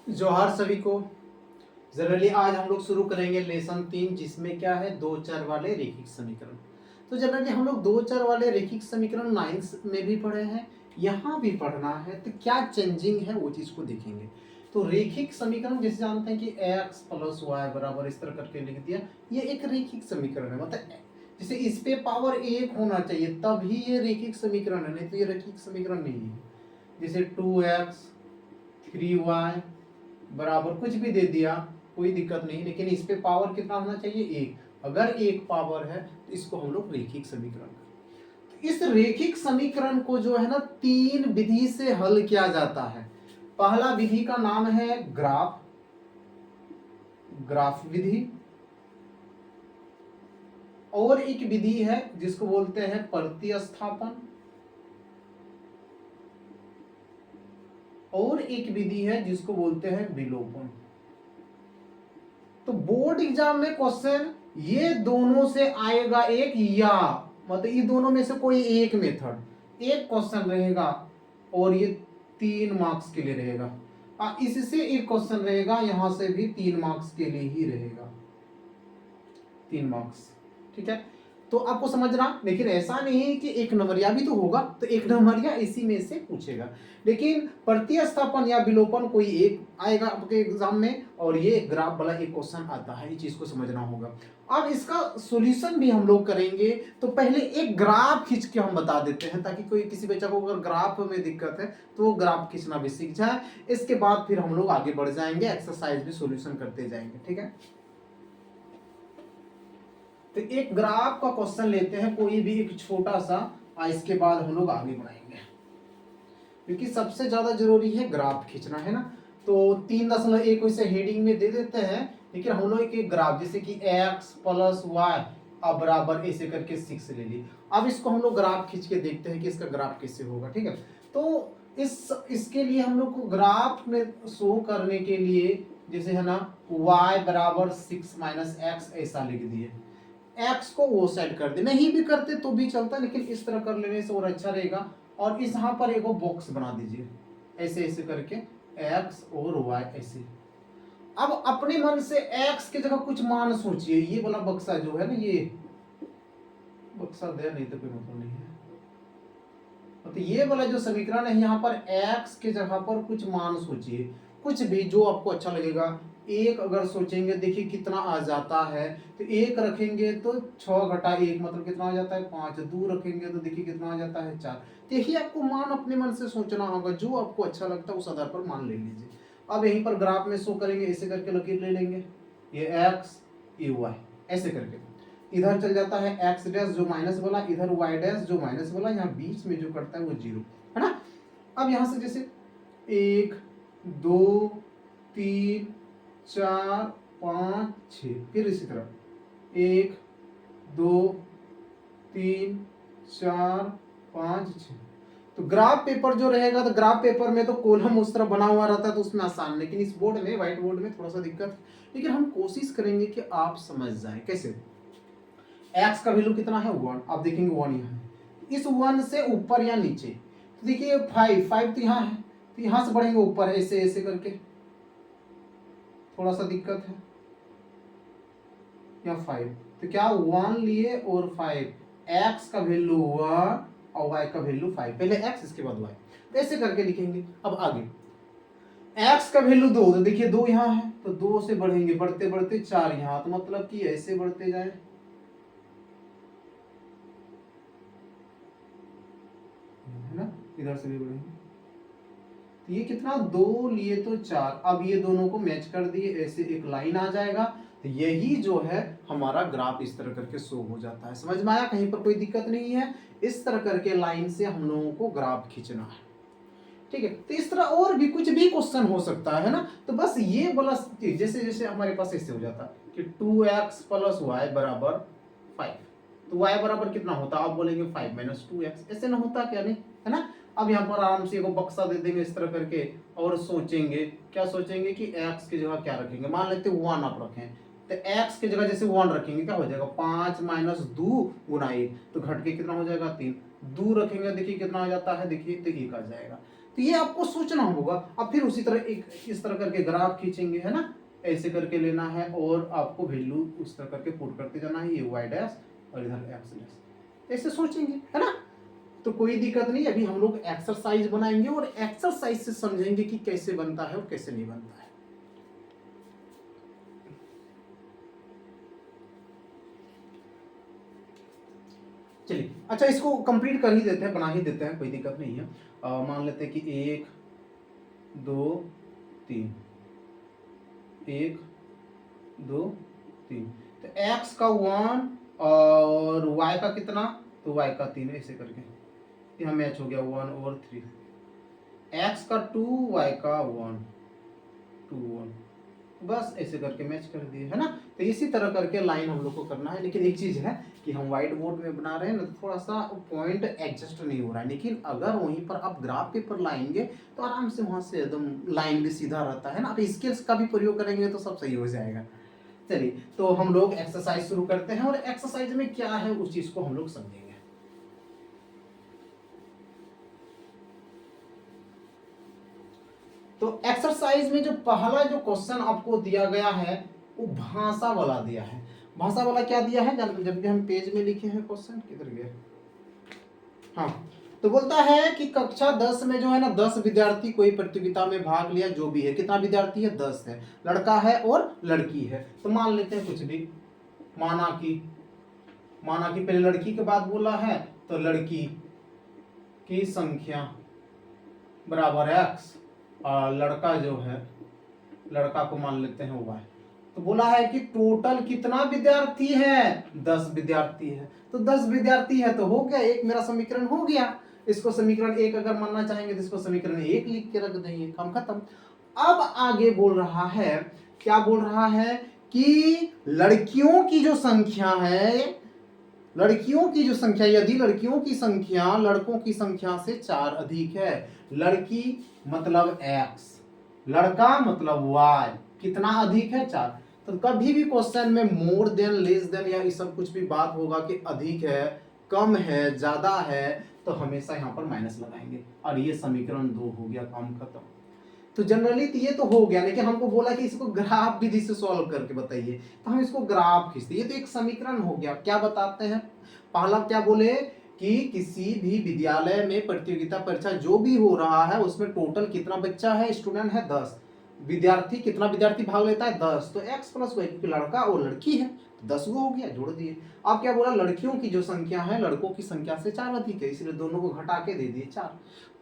जोहार सभी को। जनरली आज हम लोग शुरू करेंगे लेसन 3, जिसमें क्या है, दो चर वाले रेखिक समीकरण। तो जनरली हम लोग दो चर वाले रेखिक समीकरण 9th में भी पढ़े हैं, यहाँ भी पढ़ना है। तो क्या चेंजिंग है वो चीज को देखेंगे। तो रेखिक समीकरण जैसे जानते हैं कि x प्लस वाई बराबर इस तरह करके लिख दिया, ये एक रेखिक समीकरण है। मतलब जैसे इस पे पावर 1 होना चाहिए तभी ये रेखिक समीकरण है, नहीं तो ये रेखिक समीकरण नहीं है। जैसे 2x 3y बराबर कुछ भी दे दिया, कोई दिक्कत नहीं, लेकिन इस पे पावर कितना होना चाहिए, 1। अगर एक पावर है तो इसको हम लोग रेखिक समीकरण। तो इस रेखिक समीकरण को जो है ना 3 विधि से हल किया जाता है। पहला विधि का नाम है ग्राफ विधि, और एक विधि है जिसको बोलते हैं प्रतिस्थापन, और एक विधि है जिसको बोलते हैं विलोपन। तो बोर्ड एग्जाम में क्वेश्चन ये दोनों से आएगा एक, या मतलब ये दोनों में से कोई एक मेथड, एक क्वेश्चन रहेगा, और ये 3 मार्क्स के लिए रहेगा। इससे एक क्वेश्चन रहेगा, यहां से भी 3 मार्क्स के लिए ही रहेगा, 3 मार्क्स। ठीक है, तो आपको समझना, लेकिन ऐसा नहीं है कि एक नंबरिया भी तो होगा, तो एक नंबरिया इसी में से पूछेगा। लेकिन प्रतिस्थापन या विलोपन कोई एक आएगा आपके एग्जाम में, और ये ग्राफ वाला एक क्वेश्चन आता है, ये चीज को समझना होगा। अब इसका सॉल्यूशन भी हम लोग करेंगे, तो पहले एक ग्राफ खींच के हम बता देते हैं, ताकि कोई किसी बच्चा को अगर ग्राफ में दिक्कत है तो वो ग्राफ खींचना भी सीख जाए। इसके बाद फिर हम लोग आगे बढ़ जाएंगे, एक्सरसाइज भी सॉल्यूशन करते जाएंगे। ठीक है, तो एक ग्राफ का क्वेश्चन लेते हैं, कोई भी एक छोटा सा, इसके बाद हम लोग आगे बढ़ाएंगे, क्योंकि सबसे ज्यादा जरूरी है ग्राफ खींचना, है ना। तो 3.1 वैसे हेडिंग में दे देते हैं, लेकिन हम लोग एक ग्राफ जैसे कि x प्लस वाई अब बराबर ऐसे करके 6 ले ली। अब इसको हम लोग ग्राफ खींच के देखते हैं कि इसका ग्राफ कैसे होगा। ठीक है, तो इसके लिए हम लोग को ग्राफ में शो करने के लिए जैसे है ना, y बराबर 6 माइनस एक्स ऐसा लिख दिए, एक्स को वो साइड कर दे, नहीं भी करते तो भी चलता, लेकिन इस तरह कर लेने से और अच्छा रहेगा। और इस यहाँ पर एक बॉक्स बना दीजिए, ऐसे ऐसे करके एक्स और वाई ऐसे। अब अपने मन से एक्स की जगह कुछ मान सोचिए, ये वाला बक्सा जो है ना, ये बक्सा दे, नहीं तो कोई मतलब नहीं है। तो ये वाला जो समीकरण है, यहाँ पर एक्स के जगह पर कुछ मान सोचिए, कुछ भी जो आपको अच्छा लगेगा। एक अगर सोचेंगे, देखिए कितना आ जाता है, तो एक रखेंगे तो 6 घटा 1 मतलब कितना आ जाता है, 5। 2 रखेंगे तो देखिए कितना आ जाता है, 4। तो यही आपको मान अपने मन से सोचना होगा, जो आपको अच्छा लगता है उस आधार पर मान ले लीजिए। अब यहीं पर ग्राफ में शो करेंगे, ऐसे करके लकीर ले लेंगे, ये एक्स ये वाई ऐसे करके। इधर चल जाता है एक्स डैश जो माइनस वाला, इधर वाई डैश जो माइनस वाला, यहाँ बीच में जो करता है वो 0, है ना। अब यहाँ से जैसे 1 2 3 4 5 6, फिर इसी तरह 1 2 3 4 5 6। तो ग्राफ पेपर जो रहेगा, तो ग्राफ पेपर में तो कॉलम उस तरह बना हुआ रहता है, तो उसमें आसान, लेकिन इस बोर्ड में, व्हाइट बोर्ड में थोड़ा सा दिक्कत है। लेकिन हम कोशिश करेंगे कि आप समझ जाए कैसे। एक्स का वैल्यू कितना है, 1। आप देखेंगे 1 यहाँ है, इस 1 से ऊपर या नीचे, तो देखिए 5 तो यहाँ है, तो यहाँ से बढ़ेंगे ऊपर ऐसे ऐसे करके, थोड़ा सा दिक्कत है, या 5, तो क्या 1 लिए और 5, एक्स का वैल्यू 1 और वाई का वैल्यू 5, पहले एक्स इसके बाद वाई, तो ऐसे करके लिखेंगे। अब आगे एक्स का वैल्यू 2, तो देखिए 2 यहाँ है, तो 2 से बढ़ेंगे, बढ़ते बढ़ते 4 यहाँ, तो मतलब कि ऐसे बढ़ते जाए, है ना, इधर से भी बढ़ेंगे। तो ये कितना, 2 लिए तो 4। अब ये दोनों को मैच कर दिए, ऐसे एक लाइन आ जाएगा। तो यही जो है हमारा ग्राफ इस तरह करके शो हो जाता है। समझ में आया, कहीं पर कोई दिक्कत नहीं है। इस तरह करके लाइन से हम लोगों को ग्राफ खींचना है। ठीक है, तो इस तरह और भी कुछ भी क्वेश्चन हो सकता है ना। तो बस ये वाला जैसे जैसे हमारे पास ऐसे हो जाता है कि 2x प्लस वाई बराबर 5, तो y बराबर कितना होता है, आप बोलेंगे 5 माइनस 2x, ऐसे ना होता क्या, नहीं है ना। अब यहाँ पर आराम से एक बक्सा दे देंगे इस तरह करके, और सोचेंगे, क्या सोचेंगे कि x की जगह क्या रखेंगे। मान लेते 1 आप रखें, तो x की जगह जैसे 1 रखेंगे, क्या हो जाएगा, 5 माइनस 2 गुना 1, तो घट के कितना हो जाएगा, 3। 2 रखेंगे, देखिए कितना हो जाता है, देखिए तो 1 आ जाएगा। तो ये आपको सोचना होगा। अब फिर उसी तरह एक इस तरह करके ग्राफ खींचेंगे, है ना, ऐसे करके लेना है और आपको वैल्यू उस तरह करके पुट करते जाना है, ये वाई डैश और इधर एक्स डैश, ऐसे सोचेंगे, है ना। तो कोई दिक्कत नहीं, अभी हम लोग एक्सरसाइज बनाएंगे और एक्सरसाइज से समझेंगे कि कैसे बनता है और कैसे नहीं बनता है। चलिए, अच्छा इसको कंप्लीट कर ही देते हैं, बना ही देते हैं, कोई दिक्कत नहीं है। मान लेते हैं कि 1 2 3, 1 2 3, तो x का 1 और y का कितना, तो y का 3, ऐसे करके यहाँ मैच हो गया 1 और 3, x का 2 y का 1 2 1, बस ऐसे करके मैच कर दिए, है ना। तो इसी तरह करके लाइन हम लोग को करना है। लेकिन एक चीज है कि हम व्हाइट बोर्ड में बना रहे हैं ना, तो थोड़ा सा पॉइंट एडजस्ट नहीं हो रहा है, लेकिन अगर वहीं पर आप ग्राफ पेपर लाएंगे तो आराम से वहां से एकदम लाइन भी सीधा रहता है ना। आप स्केल्स का भी प्रयोग करेंगे तो सब सही हो जाएगा। चलिए, तो हम लोग एक्सरसाइज शुरू करते हैं और एक्सरसाइज में क्या है उस चीज को हम लोग समझेंगे। तो एक्सरसाइज में जो पहला जो क्वेश्चन आपको दिया गया है वो भाषा वाला दिया है। भाषा वाला क्या दिया है, जब भी हम पेज में लिखे हैं क्वेश्चन, किधर गया, हाँ, तो बोलता है कि कक्षा 10 में जो है ना 10 विद्यार्थी कोई प्रतियोगिता में भाग लिया, जो भी है, कितना विद्यार्थी है, 10 है, लड़का है और लड़की है। तो मान लेते हैं कुछ भी, माना कि पहले लड़की के बाद बोला है, तो लड़की की संख्या बराबर x और लड़का जो है, लड़का को मान लेते हैं y। तो बोला है कि टोटल कितना विद्यार्थी है, 10 विद्यार्थी है। तो 10 विद्यार्थी है तो हो गया, एक मेरा समीकरण हो गया। इसको समीकरण 1 अगर मानना चाहेंगे तो इसको समीकरण 1 लिख के रख देंगे, काम खत्म। अब आगे बोल रहा है, क्या बोल रहा है कि लड़कियों की जो संख्या है, लड़कियों की जो संख्या, यदि लड़कियों की संख्या लड़कों की संख्या से 4 अधिक है, लड़की मतलब x, लड़का मतलब y, कितना अधिक है, 4। तो कभी भी क्वेश्चन में मोर देन, लेस देन या ये सब कुछ भी बात होगा कि अधिक है, कम है, ज्यादा है, तो हमेशा यहाँ पर माइनस लगाएंगे और ये समीकरण 2 हो गया, काम खत्म। तो जनरली तो ये तो हो गया, लेकिन हमको बोला कि इसको ग्राफ विधि से सॉल्व करके बताइए, तो हम इसको ग्राफ खींचते। ये तो एक समीकरण हो गया। क्या बताते हैं, पहला क्या बोले कि किसी भी विद्यालय में प्रतियोगिता परीक्षा जो भी हो रहा है उसमें टोटल कितना बच्चा है, स्टूडेंट है 10, विद्यार्थी कितना विद्यार्थी भाग लेता है 10, तो x प्लस वाई, क्योंकि लड़का और लड़की है 10 गो हो गया, जोड़ दिए। अब क्या बोला, लड़कियों की जो संख्या है लड़कों की संख्या से 4 अधिक है, इसलिए दोनों को घटा के दे दिए 4।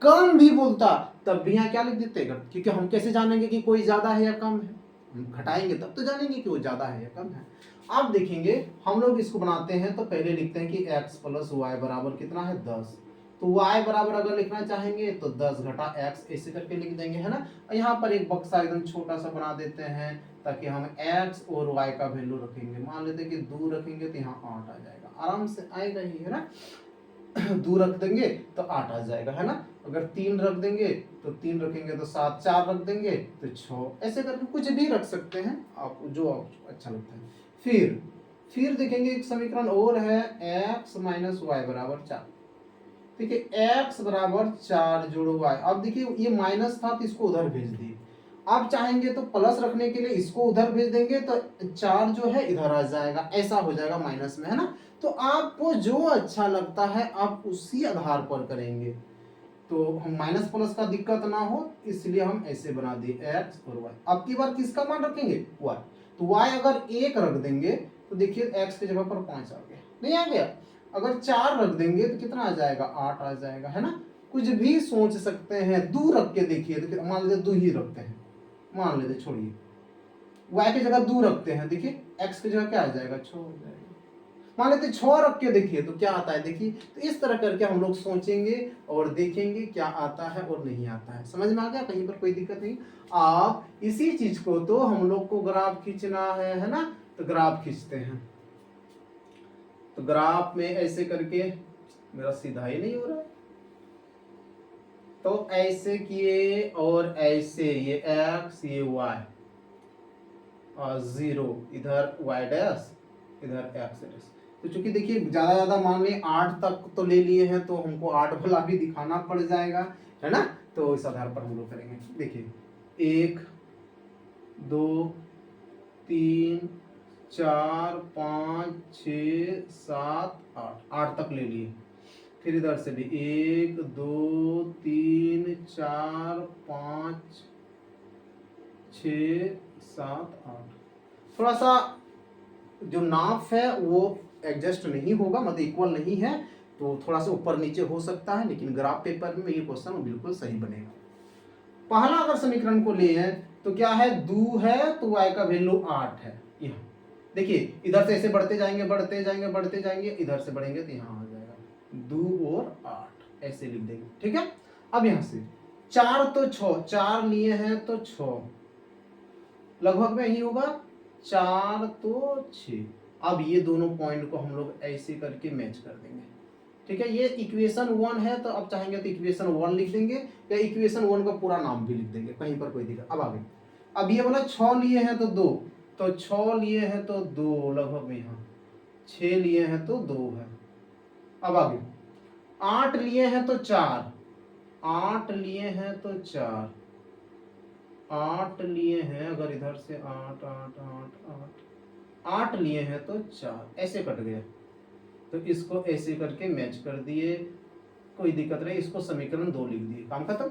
कम भी बोलता तब भी यहाँ क्या लिख देते, क्योंकि हम कैसे जानेंगे कि कोई ज्यादा है या कम है, हम घटाएंगे तब तो जानेंगे कि वो ज्यादा है या कम है। अब देखेंगे हम लोग इसको बनाते हैं, तो पहले लिखते हैं कि x प्लस वाई बराबर कितना है 10। तो y बराबर अगर लिखना चाहेंगे तो 10 घटा x ऐसे करके लिख देंगे, है ना। यहाँ पर एक बक्सा एकदम छोटा सा बना देते हैं ताकि हम x और y का वैल्यू रखेंगे। मान लेते हैं कि 2 रखेंगे तो यहाँ 8 आ जाएगा, आराम से आएगा ही, है ना। 2 रख देंगे तो 8 आ जाएगा, है ना। अगर 3 रख देंगे तो 3 रखेंगे तो 7, 4 रख देंगे तो 6, ऐसे करके कुछ भी रख सकते हैं आप, जो आपको अच्छा लगता है। फिर देखेंगे एक समीकरण और है, x माइनस वाई बराबर 4। देखिए x बराबर 4 जोड़ो y। अब देखिए ये माइनस था तो इसको उधर भेज दिए, आप चाहेंगे तो प्लस रखने के लिए इसको उधर भेज देंगे तो 4 जो है इधर आ जाएगा, ऐसा हो जाएगा माइनस में, है ना। तो आपको जो अच्छा लगता है आप उसी आधार पर करेंगे, तो हम माइनस प्लस का दिक्कत ना हो इसलिए हम ऐसे बना दिए x और y। अब की बार किसका मान रखेंगे, y। तो y अगर 1 रख देंगे तो देखिए x की जगह पर 5 आ गया, नहीं आ गया। अगर 4 रख देंगे तो कितना आ जाएगा, 8 आ जाएगा, है ना। कुछ भी सोच सकते हैं। 2 रख के देखिए, तो मान लेते 2 ही रखते हैं, मान लेते, छोड़िए, y की जगह 2 रखते हैं, देखिए x की जगह क्या आ जाएगा, 6 हो जाएगा। मान लेते 6 रख के देखिए तो क्या आता है, देखिए। तो इस तरह करके हम लोग सोचेंगे और देखेंगे क्या आता है और नहीं आता है। समझ में आ गया, कहीं पर कोई दिक्कत नहीं। आप इसी चीज को तो हम लोग को ग्राफ खींचना है ना, तो ग्राफ खींचते हैं। तो ग्राफ में ऐसे करके, मेरा सीधा ही नहीं हो रहा है, तो ऐसे किए और ऐसे, ये x ये y और 0 इधर y डैश इधर x डैश। तो चूंकि देखिए ज्यादा मान लें 8 तक तो ले लिए हैं, तो हमको 8 वाला भी दिखाना पड़ जाएगा, है ना। तो इस आधार पर हम लोग करेंगे। देखिए 1 2 3 4 5 6 7 8, 8 तक ले लिए। फिर इधर से भी 1 2 3 4 5 6 7 8। थोड़ा सा जो नाप है वो एडजस्ट नहीं होगा, मतलब इक्वल नहीं है, तो थोड़ा सा ऊपर नीचे हो सकता है, लेकिन ग्राफ पेपर में ये क्वेश्चन बिल्कुल सही बनेगा। पहला अगर समीकरण को लिए तो क्या है, 2 है तो y का वैल्यू 8 है। यहाँ देखिए इधर से ऐसे बढ़ते जाएंगे बढ़ते जाएंगे बढ़ते जाएंगे, इधर से बढ़ेंगे तो यहाँ आ जाएगा 2 और 8, ऐसे लिख देंगे। ठीक है, अब यहाँ से 4 तो 6, 4 लिए हैं तो 6, लगभग में यही होगा 4 तो 6। अब ये दोनों पॉइंट को हम लोग ऐसे करके मैच कर देंगे। ठीक है, ये इक्वेशन 1 है, तो अब चाहेंगे तो इक्वेशन 1 लिख देंगे या इक्वेशन 1 का पूरा नाम भी लिख देंगे, कहीं पर कोई दिक्कत। अब आगे, अब ये वाला 6 लिए हैं तो 2, तो 6 लिए हैं तो 2, लगभग में यहाँ 6 लिए हैं तो 2 है। अब आगे 8 लिए हैं तो 4, 8 लिए हैं तो 4, 8 लिए हैं, अगर इधर से 8 8 8 8 8 लिए हैं तो 4, ऐसे कट गया, तो इसको ऐसे करके मैच कर दिए, कोई दिक्कत नहीं, इसको समीकरण 2 लिख दिए, काम खत्म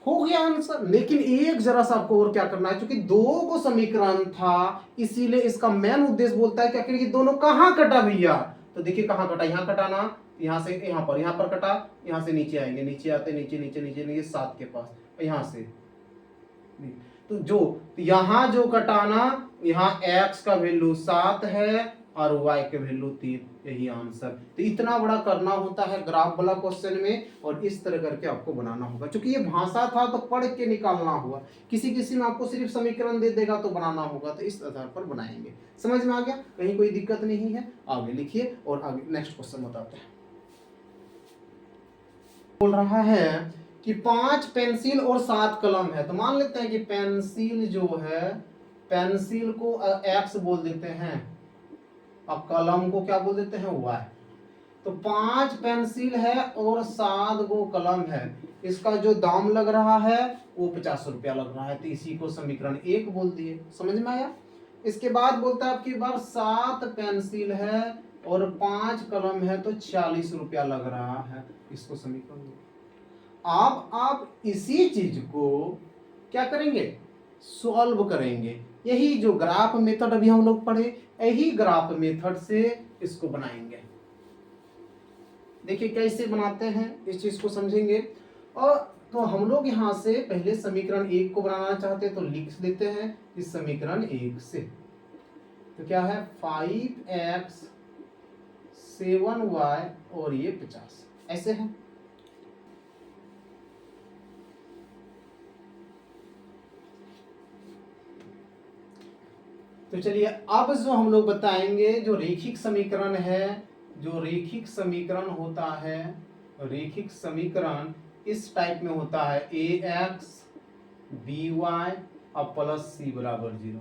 हो गया आंसर। लेकिन एक जरा सा आपको और क्या करना है, क्योंकि 2 को समीकरण था, इसीलिए इसका मेन उद्देश्य बोलता है कि आखिर ये दोनों कहां कटा भैया। तो देखिए कहां कटा, यहां कटाना, यहां से यहां पर कटा, यहां से नीचे आएंगे, नीचे आते नीचे नीचे नीचे नीचे 7 के पास, यहां से तो यहां जो कटाना, यहां x का वैल्यू 7 है और y के वैल्यू 3, यही आंसर। तो इतना बड़ा करना होता है ग्राफ वाला क्वेश्चन में, और इस तरह करके आपको बनाना होगा। क्योंकि ये भाषा था तो पढ़ के निकालना हुआ, किसी किसी में आपको सिर्फ समीकरण दे देगा तो बनाना होगा, तो इस आधार पर बनाएंगे। समझ में आ गया, कहीं कोई दिक्कत नहीं है। आगे लिखिए और आगे नेक्स्ट क्वेश्चन बताते हैं। बोल रहा है कि 5 पेंसिल और 7 कलम है, तो मान लेते हैं कि पेंसिल जो है, पेंसिल को x बोल देते हैं और कलम को क्या बोल देते हैं, y। तो 5 पेंसिल है और 7 गो कलम है, इसका जो दाम लग रहा है वो 50 रुपया लग रहा है, तो इसी को समीकरण 1 बोल दिए। समझ में आया। इसके बाद बोलता है आपकी बार 7 पेंसिल है और 5 कलम है, तो 40 रुपया लग रहा है, इसको समीकरण। आप इसी चीज को क्या करेंगे, सॉल्व करेंगे। यही जो ग्राफ मेथड अभी हम लोग पढ़े, यही ग्राफ मेथड से इसको बनाएंगे। देखिए कैसे बनाते हैं, इस चीज को समझेंगे। और तो हम लोग यहाँ से पहले समीकरण 1 को बनाना चाहते हैं, तो लिख देते हैं इस समीकरण 1 से। तो क्या है, 5x 7y और ये 50, ऐसे है। तो चलिए अब जो हम लोग बताएंगे, जो रेखिक समीकरण है, जो रेखिक समीकरण होता है, रेखिक समीकरण इस टाइप में होता है, ax by और प्लस c बराबर 0।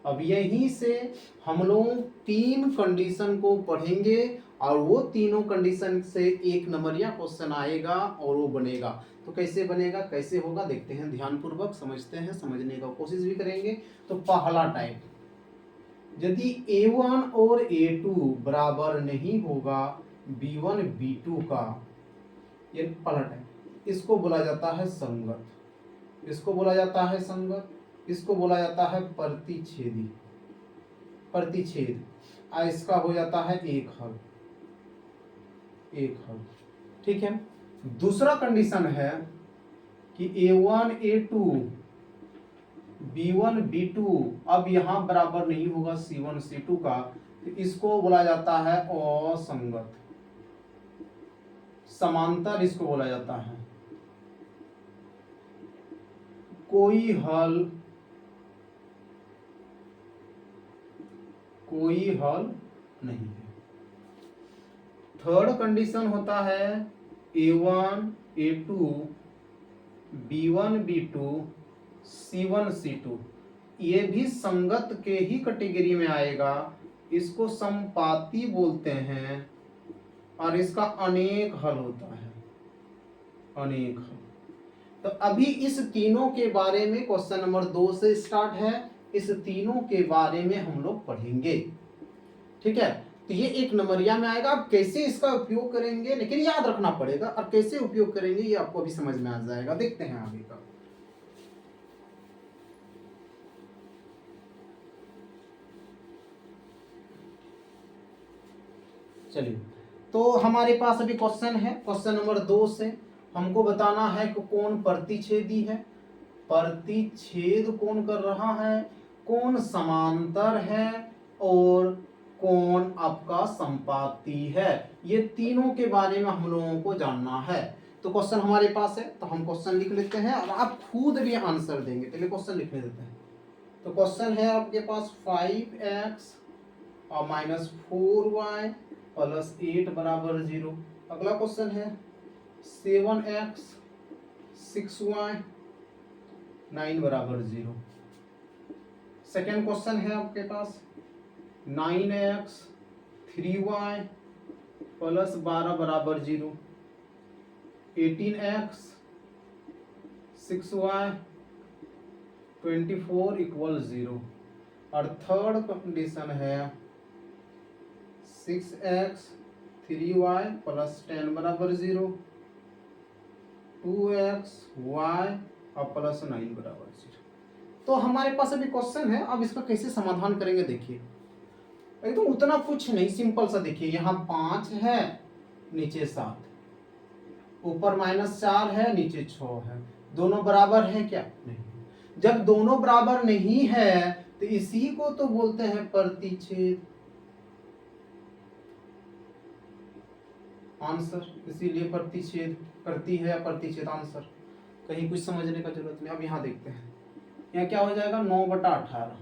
अब यहीं से हम लोग 3 कंडीशन को पढ़ेंगे और वो तीनों कंडीशन से एक नंबरिया क्वेश्चन आएगा और वो बनेगा। तो कैसे बनेगा, कैसे होगा, देखते हैं, ध्यानपूर्वक समझते हैं, समझने का कोशिश भी करेंगे। तो पहला टाइप, यदि a1 और a2 बराबर नहीं होगा b1 b2 का, ये पहला टाइप, इसको बोला जाता है संगत, इसको बोला जाता है संगत, इसको बोला जाता है प्रतिच्छेदी, प्रतिच्छेद, और इसका हो जाता है एक हल, एक हल। ठीक है। दूसरा कंडीशन है कि a1 a2 b1 b2 अब यहां बराबर नहीं होगा c1 c2 का, तो इसको बोला जाता है असंगत, समांतर इसको बोला जाता है, कोई हल, कोई हल नहीं है। थर्ड कंडीशन होता है a1 a2 b1 b2 c1 c2, ये भी संगत के ही कैटेगरी में आएगा, इसको समपाती बोलते हैं और इसका अनेक हल होता है। अनेक हल। तो अभी इस तीनों के बारे में क्वेश्चन नंबर 2 से स्टार्ट है, इस तीनों के बारे में हम लोग पढ़ेंगे। ठीक है, तो ये एक नंबरिया में आएगा। आप कैसे इसका उपयोग करेंगे लेकिन याद रखना पड़ेगा, और कैसे उपयोग करेंगे ये आपको अभी समझ में आ जाएगा। देखते हैं आगे का। चलिए, तो हमारे पास अभी क्वेश्चन है, क्वेश्चन नंबर 2 से हमको बताना है कि कौन प्रतिच्छेदी है, प्रतिच्छेद कौन कर रहा है, कौन समांतर है, और कौन आपका संपाती है। ये तीनों के बारे में हम लोगों को जानना है। तो क्वेश्चन हमारे पास है, तो हम क्वेश्चन लिख लेते हैं और आप खुद भी आंसर देंगे। पहले क्वेश्चन लिखने देते हैं। तो क्वेश्चन है आपके पास 5x और -4y प्लस 8 बराबर 0। अगला क्वेश्चन है 7x 6y 9 बराबर 0। सेकेंड क्वेश्चन है आपके पास 9x 3y प्लस 12 बराबर 0। 18x 6y 24 equal 0। और थर्ड कंडीशन है 6x 3y प्लस 10 बराबर 0। 2x y और प्लस 9 बराबर 0। तो हमारे पास अभी क्वेश्चन है, अब इसका कैसे समाधान करेंगे देखिए। एकदम उतना कुछ नहीं, सिंपल सा। देखिए यहाँ 5 है, नीचे 7, ऊपर -4 है, नीचे 6 है। दोनों बराबर है क्या? नहीं। जब दोनों बराबर नहीं है तो इसी को तो बोलते हैं प्रतिच्छेद। आंसर इसीलिए प्रतिच्छेद करती है, प्रतिच्छेद आंसर। कहीं कुछ समझने का जरूरत नहीं। अब यहाँ देखते हैं, यहाँ क्या हो जाएगा 9/18,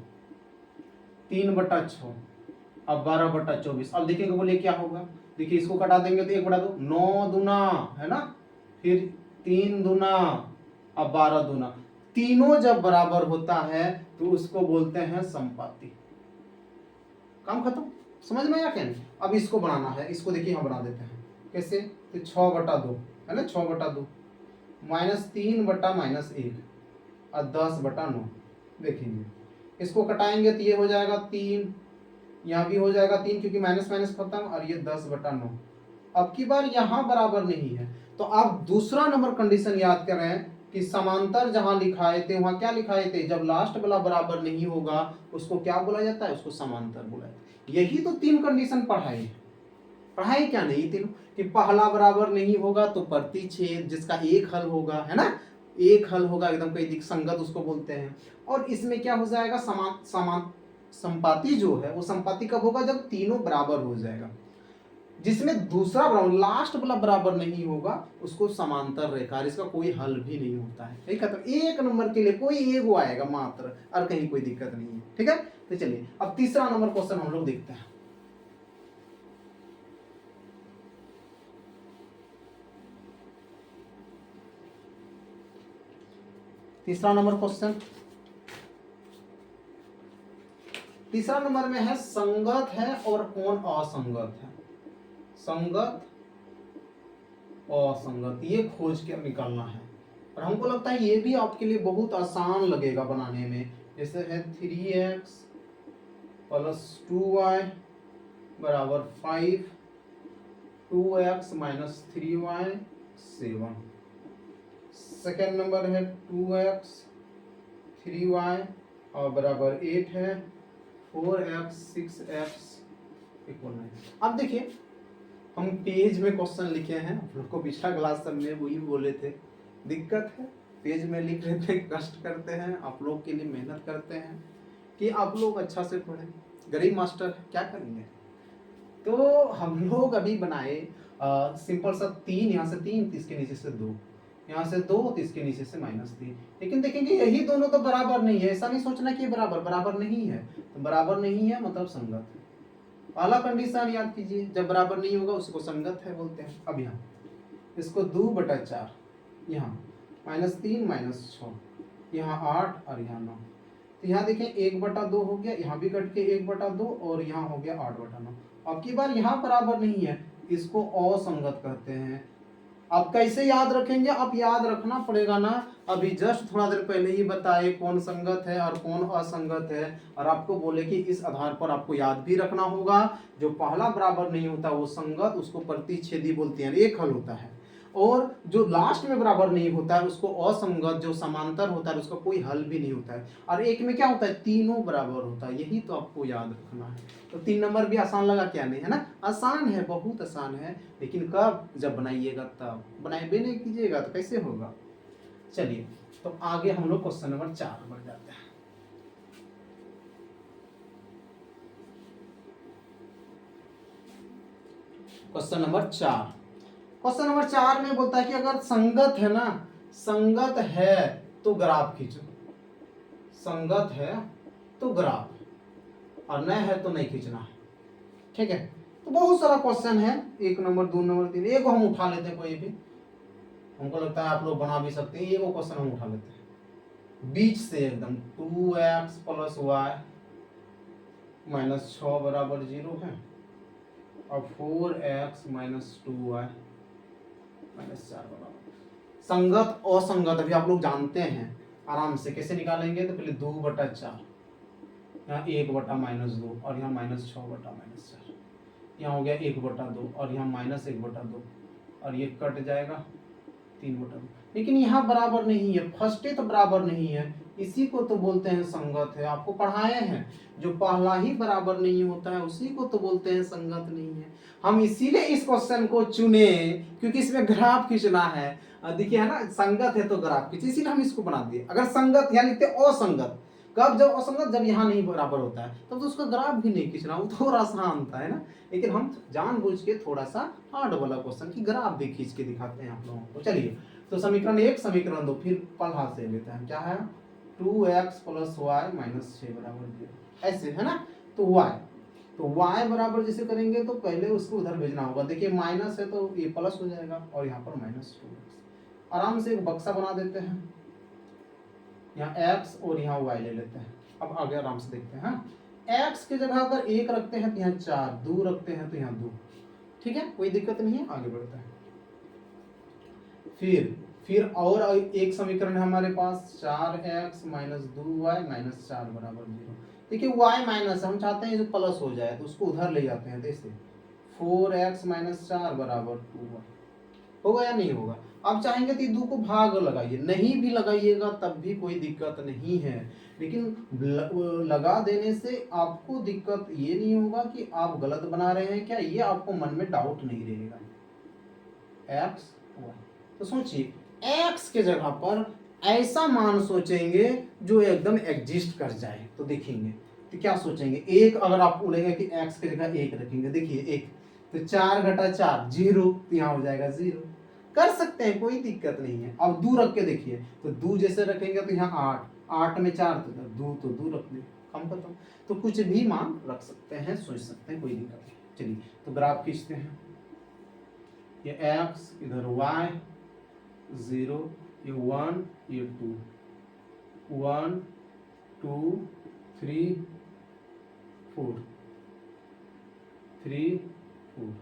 3/6, अब 12/24। अब देखेंगे बोले क्या होगा। देखिए इसको कटा देंगे तो 1/2, 9 दूना है ना, फिर 3 दूना, अब 12 दूना। तीनों जब बराबर होता है तो उसको बोलते हैं संपाती। काम खत्म। समझ में आया क्या नहीं? अब इसको बनाना है, इसको देखिए यहाँ बना देते हैं। कैसे? तो 6/2 है ना, 6/2 -3/-1 और 10/9। देखेंगे इसको कटाएंगे तो ये हो जाएगा 3, यहाँ भी हो जाएगा 3 क्योंकि माइनस माइनस खत्म, और ये 10/9। अब की बार यहाँ बराबर नहीं है तो आप दूसरा नंबर कंडीशन याद करें कि समांतर जहां लिखाए थे वहां क्या लिखाए थे, जब लास्ट वाला बराबर नहीं होगा उसको क्या बोला जाता है, उसको समांतर बोला जाता है। यही तो 3 कंडीशन पढ़ाई है। पढ़ाई क्या नहीं तीनों, कि पहला बराबर नहीं होगा तो प्रतिच्छेद जिसका एक हल होगा, है ना, एक हल होगा एकदम कई संगत उसको बोलते हैं। और इसमें क्या हो जाएगा, समान संपाती जो है वो संपाती कब होगा, जब तीनों बराबर हो जाएगा। जिसमें दूसरा बराबर लास्ट वाला बराबर नहीं होगा उसको समांतर रेखा, इसका कोई हल भी नहीं होता है। ठीक है, तो एक नंबर के लिए कोई एगो आएगा मात्र, और कहीं कोई दिक्कत नहीं है। ठीक है, तो चलिए अब तीसरा नंबर क्वेश्चन हम लोग देखते हैं। तीसरा नंबर क्वेश्चन, तीसरा नंबर में है संगत है और कौन असंगत है। संगत असंगत ये खोज के निकालना है, और हमको लगता है ये भी आपके लिए बहुत आसान लगेगा बनाने में। जैसे है 3x प्लस 2y बराबर 5, 2x minus 3y 7। Second number है 2x 3y और बराबर 8 है, 4x 6x इक्वल 9। अब देखिए हम पेज में क्वेश्चन लिखे हैं, आप लोग को पिछला क्लास सब में वही बोले थे, दिक्कत है पेज में लिख रहे थे, कष्ट करते हैं आप लोग के लिए, मेहनत करते हैं कि आप लोग अच्छा से पढ़ें। गरीब मास्टर क्या करेंगे। तो हम लोग अभी बनाए सिंपल सा 3, यहाँ से 3 इसके नीचे से 2, यहाँ से 2 तो इसके नीचे से -3। लेकिन देखेंगे यही दोनों तो बराबर नहीं है, ऐसा नहीं सोचना कि बराबर बराबर नहीं है। तो बराबर नहीं है मतलब संगत है। पहला कंडीशन याद कीजिए, जब बराबर नहीं होगा उसको संगत है बोलते हैं। अब यहाँ इसको 2/4, यहाँ -3 -6, यहाँ 8 और यहाँ 9। तो यहाँ देखें 1/2 हो गया, यहाँ भी कट के 1/2 और यहाँ हो गया 8/9। अब की बार यहाँ बराबर नहीं है, इसको असंगत कहते हैं। आप कैसे याद रखेंगे? आप याद रखना पड़ेगा ना, अभी जस्ट थोड़ा देर पहले ही बताए कौन संगत है और कौन असंगत है, और आपको बोले कि इस आधार पर आपको याद भी रखना होगा। जो पहला बराबर नहीं होता वो संगत, उसको प्रतिच्छेदी बोलते हैं, एक हल होता है। और जो लास्ट में बराबर नहीं होता है उसको असंगत, जो समांतर होता है उसका कोई हल भी नहीं होता है। और एक में क्या होता है? तीनों बराबर होता है, यही तो आपको याद रखना है। तो 3 नंबर भी आसान लगा क्या? नहीं है ना? आसान है, बहुत आसान है, लेकिन कब? जब बनाइएगा तब। बनाए भी नहीं कीजिएगा तो कैसे होगा? चलिए, तो आगे हम लोग क्वेश्चन नंबर 4 बढ़ जाते हैं। क्वेश्चन नंबर 4, क्वेश्चन नंबर 4 में बोलता है कि अगर संगत है ना, संगत है तो ग्राफ खींचो। संगत है तो ग्राफ, और न है तो नहीं खींचना है। ठीक है, तो बहुत सारा क्वेश्चन है, 1 नंबर 2 नंबर 3, एक हम उठा लेते हैं कोई भी, हमको लगता है आप लोग बना भी सकते हैं। ये वो क्वेश्चन हम उठा लेते हैं बीच से एकदम, 2x + y -6 बराबर 0 है, और 4x - 2y -4 बराबर। संगत असंगत अभी आप लोग जानते हैं आराम से, कैसे निकालेंगे? तो पहले 2/4, यहाँ 1/-2, और यहाँ -6/-4, यहाँ हो गया 1/2, और यहाँ -1/2, और ये कट जाएगा 3/2। लेकिन यहाँ बराबर नहीं है, फर्स्ट तो बराबर नहीं है, इसी को तो बोलते हैं संगत है। आपको पढ़ाए हैं, जो पहला ही बराबर नहीं होता है उसी को तो बोलते हैं संगत नहीं है। हम इसीलिए इस क्वेश्चन को चुने क्योंकि इसमें ग्राफ खींचना है। देखिए है ना, संगत है तो ग्राफ खींचे, इसीलिए हम इसको बना दिए। अगर संगत यहाँ लिखते असंगत, कब? जब असंगत, जब यहाँ नहीं बराबर होता है तब तो उसका ग्राफ भी नहीं खींचना, वो थोड़ा आसान था, है ना। लेकिन हम जानबूझ के थोड़ा सा हार्ड वाला क्वेश्चन की ग्राफ भी खींच के दिखाते हैं आप लोगों को। चलिए, तो समीकरण 1, समीकरण 2 फिर पलहा से लेते हैं। क्या है? 2x + y -6 बराबर 0, ऐसे है ना। तो y बराबर जैसे करेंगे तो पहले उसको उधर भेजना होगा। देखिए माइनस है तो ये प्लस हो जाएगा, और यहाँ पर -2x। आराम से एक बक्सा बना देते हैं, यहाँ x और यहाँ y ले लेते हैं। अब आगे आराम से देखते हैं। x की जगह अगर 1 रखते हैं तो यहाँ 4, 2 रखते हैं तो यहाँ 2। ठीक है, कोई दिक्कत नहीं है, आगे बढ़ते हैं। फिर और एक समीकरण है हमारे पास, 4x - 2y -4 बराबर 0। देखिए y माइनस, हम चाहते हैं जो प्लस हो जाए तो उसको उधर ले जाते हैं, जैसे 4x - 4 बराबर 2y। होगा या नहीं होगा? आप चाहेंगे तो ये 2 को भाग लगाइए, नहीं भी लगाइएगा तब भी कोई दिक्कत नहीं है, लेकिन लगा देने से आपको दिक्कत ये नहीं होगा कि आप गलत बना रहे हैं क्या, ये आपको मन में डाउट नहीं रहेगा। x y, तो सोचिए x के जगह पर ऐसा मान सोचेंगे जो एकदम एग्जिस्ट कर जाए, तो देखेंगे तो क्या सोचेंगे? एक, अगर आप बोलेंगे कि x की जगह 1 रखेंगे, देखिए 1, तो 4 घटा 4 0, तो यहाँ हो जाएगा 0। कर सकते हैं, कोई दिक्कत नहीं है। अब 2 रख के देखिए, तो 2 जैसे रखेंगे तो यहाँ 8 में 4 तो 2, तो 2 रख दे, कम खत्म। तो कुछ भी मान रख सकते हैं, सोच सकते हैं, कोई दिक्कत नहीं। चलिए, तो ग्राफ खींचते हैं। ये x, इधर y 0, ये 1, ये 2, 1 2 3 4 3 4।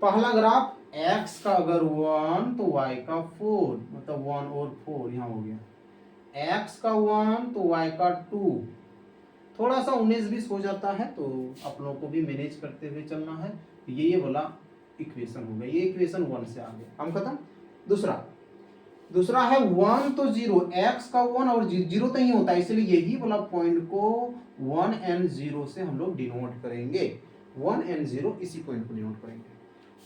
पहला ग्राफ x का अगर 1 तो y का 4, मतलब 1 और 4 यहाँ हो गया। x का 1 तो y का 2, थोड़ा सा 19-20 हो जाता है, तो आप लोगों को भी मैनेज करते हुए चलना है। ये वाला इक्वेशन हो गया, ये इक्वेशन 1 से आगे हम खत्म। दूसरा है 1 तो 0, x का 1 और 0 तो ही होता है, इसलिए यही वाला पॉइंट को 1 and 0 से हम लोग डिनोट करेंगे। 1 and 0 इसी पॉइंट को डिनोट करेंगे।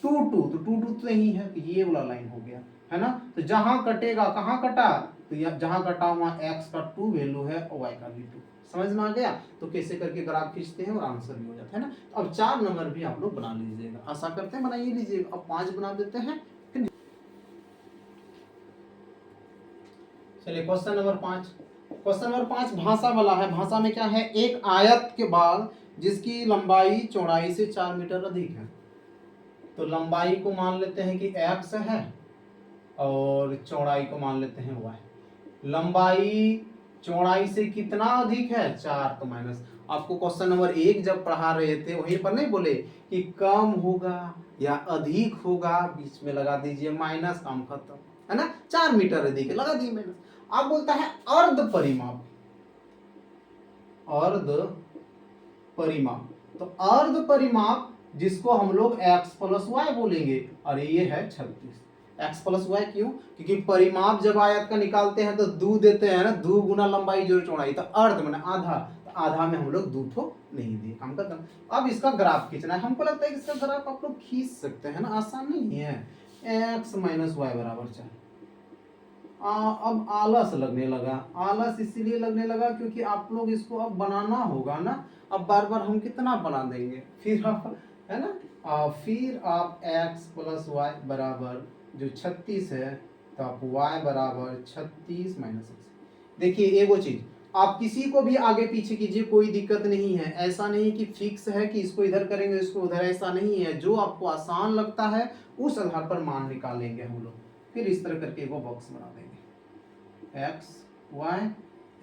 2 2 तो 2 2 तो यही है, तो ये वाला लाइन हो गया, है ना। तो जहां कटेगा, कहां कटा? तो जहां कटा वहां x का 2 वैल्यू है और y का भी 2। समझ में आ गया? तो कैसे करके ग्राफ खींचते हैं और आंसर भी हो जाता है ना। अब 4 नंबर भी आप लोग बना लीजिएगा, आशा करते हैं बनाइए लीजिएगा। अब 5 बना देते हैं। चलिए, क्वेश्चन नंबर 5। क्वेश्चन नंबर 5 भाषा वाला है। भाषा में क्या है? एक आयत के बाद जिसकी लंबाई चौड़ाई से 4 मीटर अधिक है, तो लंबाई को मान लेते हैं कि x है और चौड़ाई को मान लेते हैं y। लंबाई चौड़ाई से कितना अधिक है? 4, तो माइनस, आपको क्वेश्चन नंबर 1 जब पढ़ा रहे थे वहीं पर नहीं बोले कि कम होगा या अधिक होगा, बीच में लगा दीजिए माइनस, काम खत्म, है ना। 4 मीटर है, देखिए लगा दिए माइनस। अब बोलता है अर्ध परिमाप, अर्ध परिमाप, तो अर्ध परिमाप जिसको हम लोग x प्लस वाई बोलेंगे, और ये है 36। x प्लस वाई क्यों? क्योंकि परिमाप जब आयत का निकालते हैं तो 2 देते हैं ना, 2 गुना लंबाई जोड़ चौड़ाई, तो अर्ध माने आधा, तो आधा में हम लोग 2 ठो नहीं दिए, काम खत्म। अब इसका ग्राफ खींचना है, हमको लगता है कि इसका ग्राफ आप लोग खींच सकते हैं ना, आसान नहीं है। x माइनस वाई बराबर 4। अब आलस लगने लगा, आलस इसीलिए लगने लगा क्योंकि आप लोग इसको अब बनाना होगा ना, अब बार बार हम कितना बना देंगे, फिर आप, है ना, फिर आप x प्लस वाई बराबर जो 36 है, तो आप y बराबर 36 माइनस x। देखिए एगो चीज, आप किसी को भी आगे पीछे कीजिए, कोई दिक्कत नहीं है, ऐसा नहीं कि फिक्स है कि इसको इधर करेंगे इसको उधर, ऐसा नहीं है। जो आपको आसान लगता है उस आधार पर मान निकालेंगे हम लोग, फिर इस तरह करके वो बॉक्स बना देंगे x y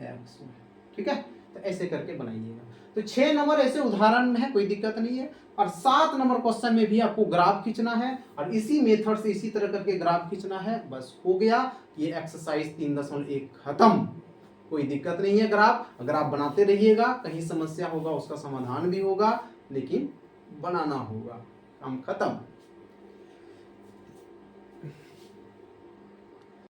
x y, ठीक है। तो ऐसे करके बनाइएगा। तो 6 नंबर ऐसे उदाहरण है, कोई दिक्कत नहीं है। और 7 नंबर क्वेश्चन में भी आपको ग्राफ खींचना है, और इसी मेथड से इसी तरह करके ग्राफ खींचना है, बस हो गया। ये एक्सरसाइज 3.1 खत्म, कोई दिक्कत नहीं है। ग्राफ अगर आप बनाते रहिएगा, कहीं समस्या होगा उसका समाधान भी होगा, लेकिन बनाना होगा, काम खत्म।